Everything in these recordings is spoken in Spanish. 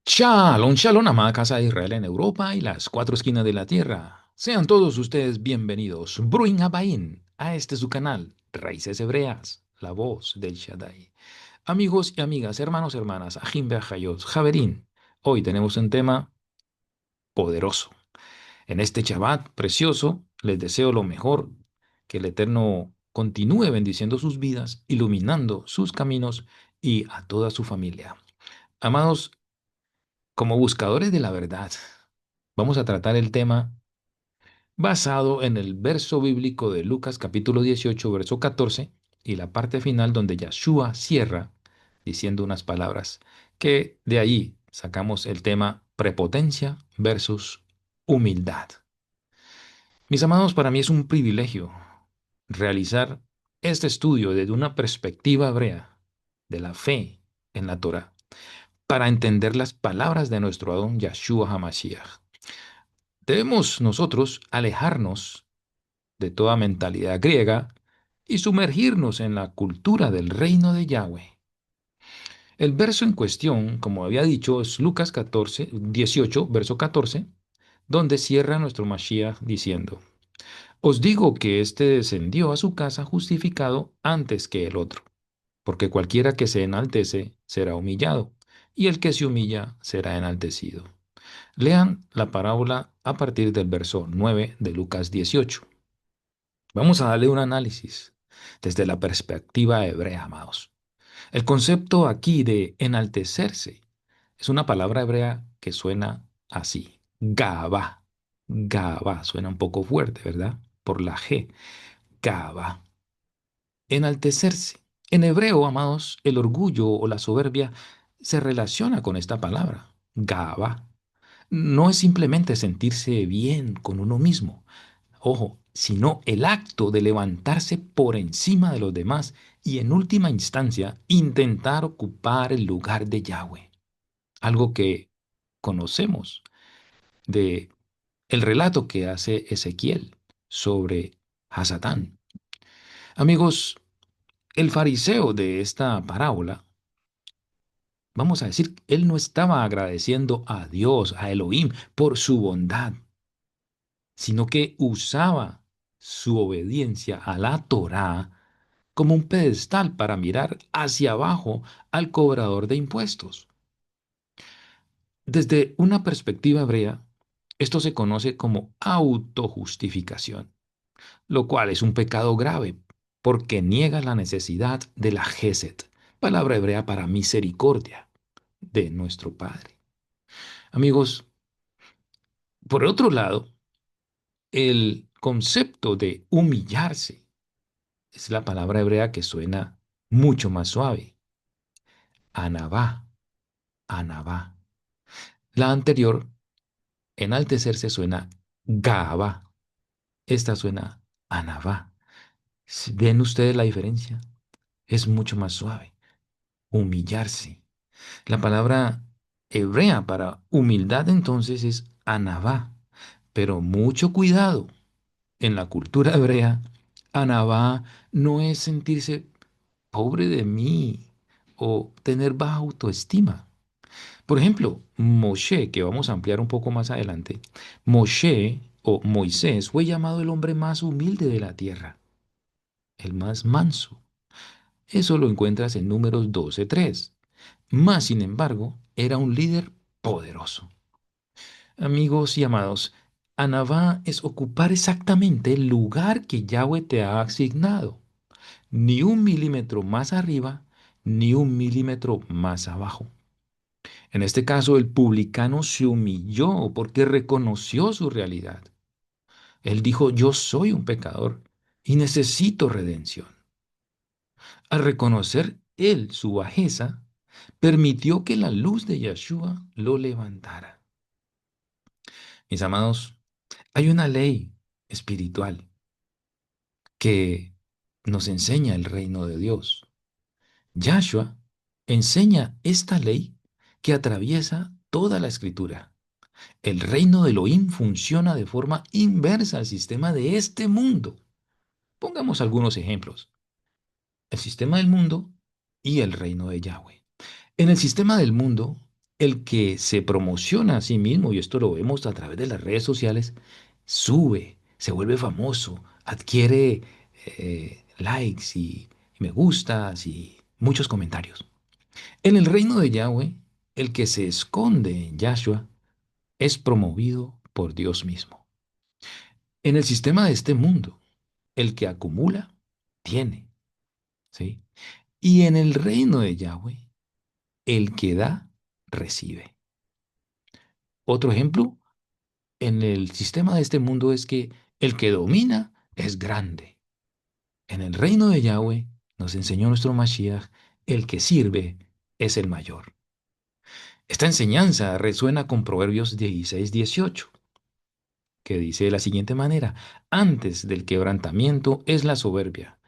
Shalom, shalom, amada casa de Israel en Europa y las cuatro esquinas de la tierra. Sean todos ustedes bienvenidos, Bruin Abain, a este su canal, Raíces Hebreas, la voz del Shaddai. Amigos y amigas, hermanos, hermanas, Ajim Be'achayot, Javerín, hoy tenemos un tema poderoso. En este Shabbat precioso, les deseo lo mejor, que el Eterno continúe bendiciendo sus vidas, iluminando sus caminos y a toda su familia. Amados, como buscadores de la verdad, vamos a tratar el tema basado en el verso bíblico de Lucas capítulo 18, verso 14, y la parte final donde Yeshua cierra diciendo unas palabras que de ahí sacamos el tema prepotencia versus humildad. Mis amados, para mí es un privilegio realizar este estudio desde una perspectiva hebrea de la fe en la Torah para entender las palabras de nuestro Adón Yeshua HaMashiach. Debemos nosotros alejarnos de toda mentalidad griega y sumergirnos en la cultura del reino de Yahweh. El verso en cuestión, como había dicho, es Lucas 14, 18, verso 14, donde cierra nuestro Mashiach diciendo: Os digo que éste descendió a su casa justificado antes que el otro, porque cualquiera que se enaltece será humillado, y el que se humilla será enaltecido. Lean la parábola a partir del verso 9 de Lucas 18. Vamos a darle un análisis desde la perspectiva hebrea, amados. El concepto aquí de enaltecerse es una palabra hebrea que suena así: Gabá. Gabá suena un poco fuerte, ¿verdad? Por la G. Gabá. Enaltecerse. En hebreo, amados, el orgullo o la soberbia se relaciona con esta palabra, Gabá. No es simplemente sentirse bien con uno mismo, ojo, sino el acto de levantarse por encima de los demás y en última instancia intentar ocupar el lugar de Yahweh. Algo que conocemos de el relato que hace Ezequiel sobre Hasatán. Amigos, el fariseo de esta parábola, vamos a decir, él no estaba agradeciendo a Dios, a Elohim, por su bondad, sino que usaba su obediencia a la Torá como un pedestal para mirar hacia abajo al cobrador de impuestos. Desde una perspectiva hebrea, esto se conoce como autojustificación, lo cual es un pecado grave porque niega la necesidad de la Gesed, palabra hebrea para misericordia de nuestro Padre. Amigos, por otro lado, el concepto de humillarse es la palabra hebrea que suena mucho más suave. Anabá, anabá. La anterior, enaltecerse, suena Gaaba. Esta suena Anabá. ¿Ven ustedes la diferencia? Es mucho más suave. Humillarse. La palabra hebrea para humildad entonces es Anabá. Pero mucho cuidado. En la cultura hebrea, Anabá no es sentirse pobre de mí o tener baja autoestima. Por ejemplo, Moshe, que vamos a ampliar un poco más adelante, Moshe o Moisés fue llamado el hombre más humilde de la tierra, el más manso. Eso lo encuentras en Números 12:3. Más, sin embargo, era un líder poderoso. Amigos y amados, Anabá es ocupar exactamente el lugar que Yahweh te ha asignado, ni un milímetro más arriba, ni un milímetro más abajo. En este caso, el publicano se humilló porque reconoció su realidad. Él dijo: yo soy un pecador y necesito redención. Al reconocer él su bajeza, permitió que la luz de Yeshua lo levantara. Mis amados, hay una ley espiritual que nos enseña el reino de Dios. Yahshua enseña esta ley que atraviesa toda la escritura. El reino de Elohim funciona de forma inversa al sistema de este mundo. Pongamos algunos ejemplos. El sistema del mundo y el reino de Yahweh. En el sistema del mundo, El que se promociona a sí mismo, y esto lo vemos a través de las redes sociales, sube, se vuelve famoso, adquiere likes y me gustas y muchos comentarios. En el reino de Yahweh, el que se esconde en Yahshua es promovido por Dios mismo. En el sistema de este mundo, el que acumula, tiene, ¿sí? Y en el reino de Yahweh, el que da, recibe. Otro ejemplo, en el sistema de este mundo es que el que domina es grande. En el reino de Yahweh, nos enseñó nuestro Mashiach, el que sirve es el mayor. Esta enseñanza resuena con Proverbios 16:18, que dice de la siguiente manera: antes del quebrantamiento es la soberbia,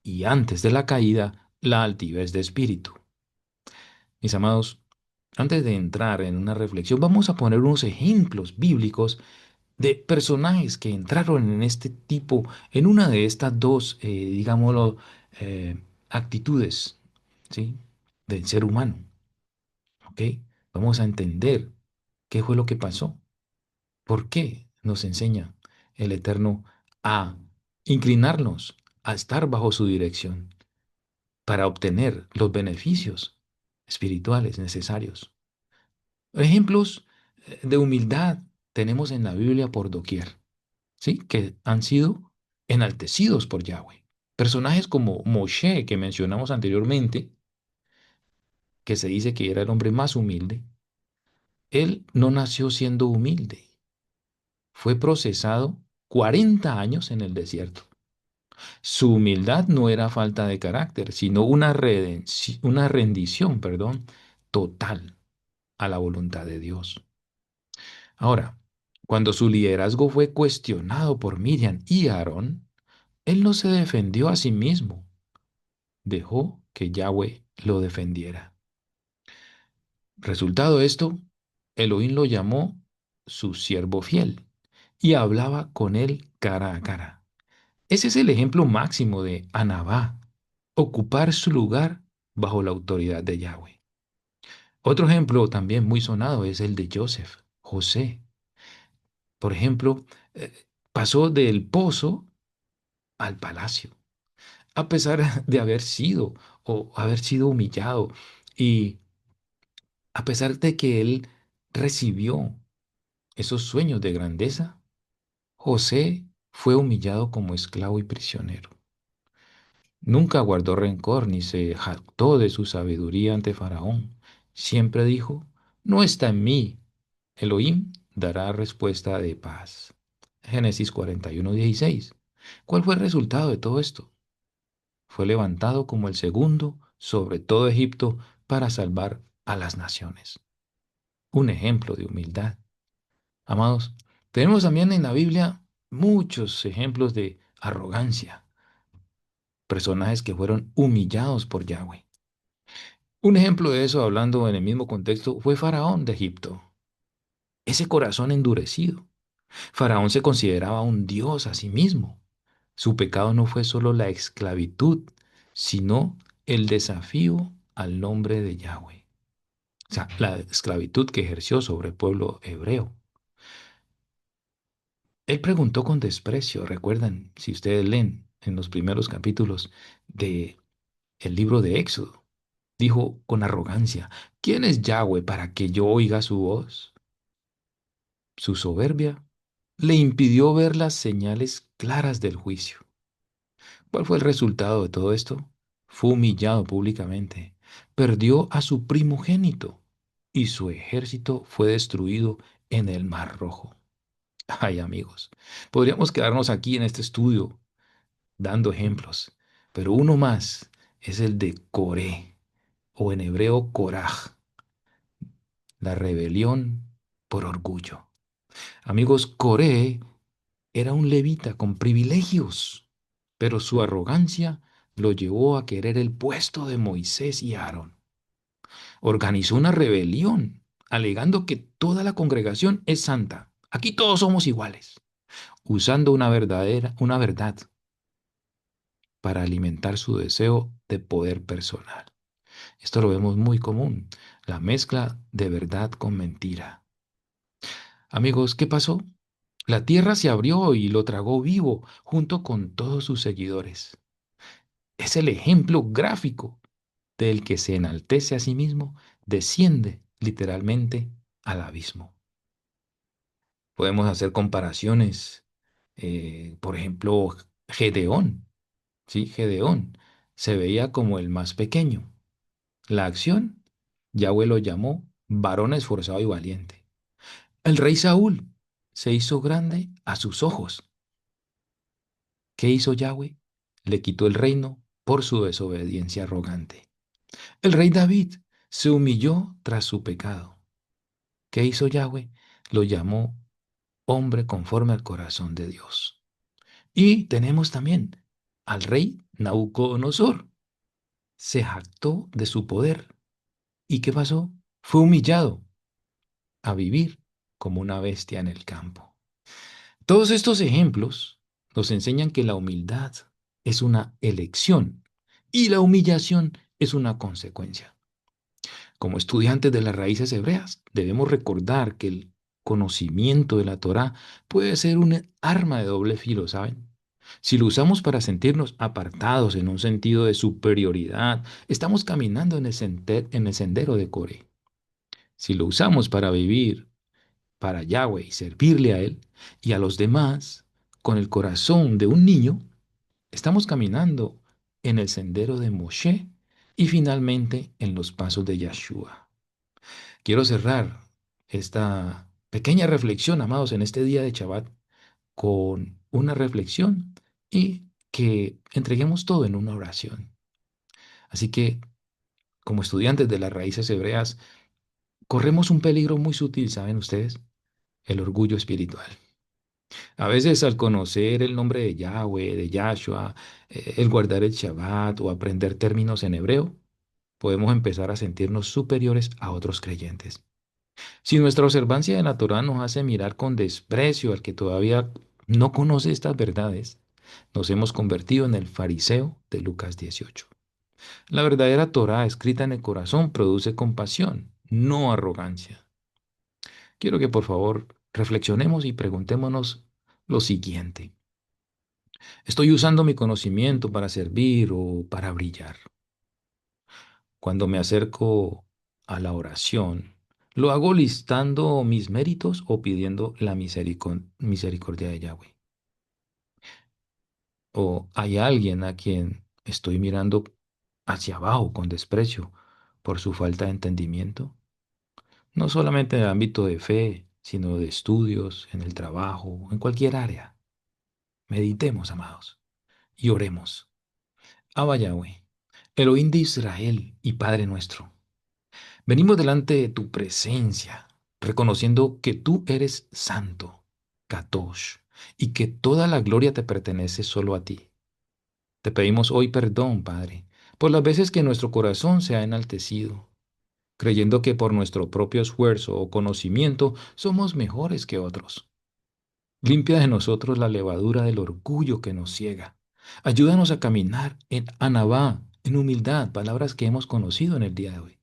y antes de la caída la altivez de espíritu. Mis amados, antes de entrar en una reflexión, vamos a poner unos ejemplos bíblicos de personajes que entraron en este tipo, en una de estas dos, digámoslo, eh, actitudes, ¿sí? Del ser humano, ¿ok? Vamos a entender qué fue lo que pasó, por qué nos enseña el Eterno a inclinarnos, a estar bajo su dirección para obtener los beneficios espirituales necesarios. Ejemplos de humildad tenemos en la Biblia por doquier. ¿Sí? Que han sido enaltecidos por Yahweh. Personajes como Moshe, que mencionamos anteriormente, que se dice que era el hombre más humilde, él no nació siendo humilde, fue procesado 40 años en el desierto. Su humildad no era falta de carácter, sino una rendición, perdón, total a la voluntad de Dios. Ahora, cuando su liderazgo fue cuestionado por Miriam y Aarón, él no se defendió a sí mismo, dejó que Yahweh lo defendiera. Resultado de esto, Elohim lo llamó su siervo fiel y hablaba con él cara a cara. Ese es el ejemplo máximo de Anabá, ocupar su lugar bajo la autoridad de Yahweh. Otro ejemplo también muy sonado es el de José. Por ejemplo, pasó del pozo al palacio, a pesar de haber sido o haber sido humillado y a pesar de que él recibió esos sueños de grandeza, José fue humillado como esclavo y prisionero. Nunca guardó rencor ni se jactó de su sabiduría ante Faraón. Siempre dijo: no está en mí. Elohim dará respuesta de paz. Génesis 41:16. ¿Cuál fue el resultado de todo esto? Fue levantado como el segundo sobre todo Egipto para salvar a las naciones. Un ejemplo de humildad. Amados, tenemos también en la Biblia muchos ejemplos de arrogancia, personajes que fueron humillados por Yahweh. Un ejemplo de eso, hablando en el mismo contexto, fue Faraón de Egipto. Ese corazón endurecido. Faraón se consideraba un dios a sí mismo. Su pecado no fue solo la esclavitud, sino el desafío al nombre de Yahweh. O sea, la esclavitud que ejerció sobre el pueblo hebreo. Él preguntó con desprecio, recuerdan, si ustedes leen en los primeros capítulos de el libro de Éxodo, dijo con arrogancia: ¿quién es Yahweh para que yo oiga su voz? Su soberbia le impidió ver las señales claras del juicio. ¿Cuál fue el resultado de todo esto? Fue humillado públicamente, perdió a su primogénito y su ejército fue destruido en el Mar Rojo. Ay, amigos, podríamos quedarnos aquí en este estudio dando ejemplos, pero uno más es el de Coré, o en hebreo Coraj, la rebelión por orgullo. Amigos, Coré era un levita con privilegios, pero su arrogancia lo llevó a querer el puesto de Moisés y Aarón. Organizó una rebelión, alegando que toda la congregación es santa. Aquí todos somos iguales, usando una verdad para alimentar su deseo de poder personal. Esto lo vemos muy común. la mezcla de verdad con mentira. Amigos, ¿qué pasó? La tierra se abrió y lo tragó vivo junto con todos sus seguidores. Es el ejemplo gráfico del que se enaltece a sí mismo, desciende literalmente al abismo. Podemos hacer comparaciones. Por ejemplo, Gedeón, ¿sí? Gedeón se veía como el más pequeño. La acción, Yahweh lo llamó varón esforzado y valiente. El rey Saúl se hizo grande a sus ojos. ¿Qué hizo Yahweh? Le quitó el reino por su desobediencia arrogante. El rey David se humilló tras su pecado. ¿Qué hizo Yahweh? Lo llamó hombre conforme al corazón de Dios. Y tenemos también al rey Nabucodonosor. Se jactó de su poder. ¿Y qué pasó? Fue humillado a vivir como una bestia en el campo. Todos estos ejemplos nos enseñan que la humildad es una elección y la humillación es una consecuencia. Como estudiantes de las raíces hebreas, debemos recordar que el conocimiento de la Torá puede ser un arma de doble filo, ¿saben? Si lo usamos para sentirnos apartados en un sentido de superioridad, estamos caminando en el sendero de Coré. Si lo usamos para vivir para Yahweh y servirle a Él y a los demás con el corazón de un niño, estamos caminando en el sendero de Moshe y finalmente en los pasos de Yahshua. Quiero cerrar esta pequeña reflexión, amados, en este día de Shabbat, con una reflexión y que entreguemos todo en una oración. Así que, como estudiantes de las raíces hebreas, corremos un peligro muy sutil, ¿saben ustedes? El orgullo espiritual. A veces al conocer el nombre de Yahweh, de Yahshua, el guardar el Shabbat o aprender términos en hebreo, podemos empezar a sentirnos superiores a otros creyentes. Si nuestra observancia de la Torá nos hace mirar con desprecio al que todavía no conoce estas verdades, nos hemos convertido en el fariseo de Lucas 18. La verdadera Torá escrita en el corazón produce compasión, no arrogancia. Quiero que por favor reflexionemos y preguntémonos lo siguiente. ¿Estoy usando mi conocimiento para servir o para brillar? Cuando me acerco a la oración, ¿lo hago listando mis méritos o pidiendo la misericordia de Yahweh? ¿O hay alguien a quien estoy mirando hacia abajo con desprecio por su falta de entendimiento? No solamente en el ámbito de fe, sino de estudios, en el trabajo, en cualquier área. Meditemos, amados, y oremos. Abba Yahweh, Elohim de Israel y Padre nuestro. Venimos delante de tu presencia, reconociendo que tú eres santo, Katosh, y que toda la gloria te pertenece solo a ti. Te pedimos hoy perdón, Padre, por las veces que nuestro corazón se ha enaltecido, creyendo que por nuestro propio esfuerzo o conocimiento somos mejores que otros. Limpia de nosotros la levadura del orgullo que nos ciega. Ayúdanos a caminar en Anabá, en humildad, palabras que hemos conocido en el día de hoy,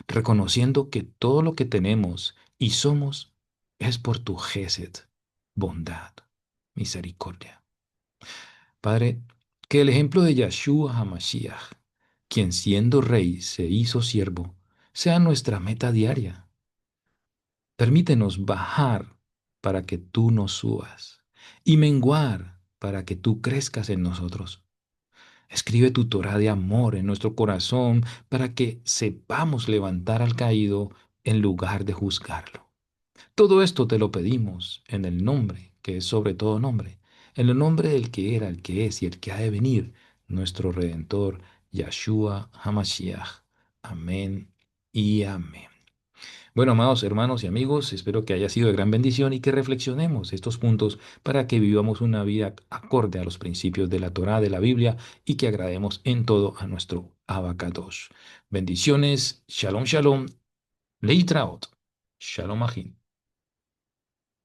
reconociendo que todo lo que tenemos y somos es por tu gesed, bondad, misericordia. Padre, que el ejemplo de Yahshua HaMashiach, quien siendo rey se hizo siervo, sea nuestra meta diaria. Permítenos bajar para que tú nos subas y menguar para que tú crezcas en nosotros. Escribe tu Torah de amor en nuestro corazón para que sepamos levantar al caído en lugar de juzgarlo. Todo esto te lo pedimos en el nombre, que es sobre todo nombre, en el nombre del que era, el que es y el que ha de venir, nuestro Redentor, Yahshua HaMashiach. Amén y amén. Bueno, amados hermanos y amigos, espero que haya sido de gran bendición y que reflexionemos estos puntos para que vivamos una vida acorde a los principios de la Torá, de la Biblia, y que agrademos en todo a nuestro Abacadosh. Bendiciones, shalom, shalom, leitraot, shalom, ajin.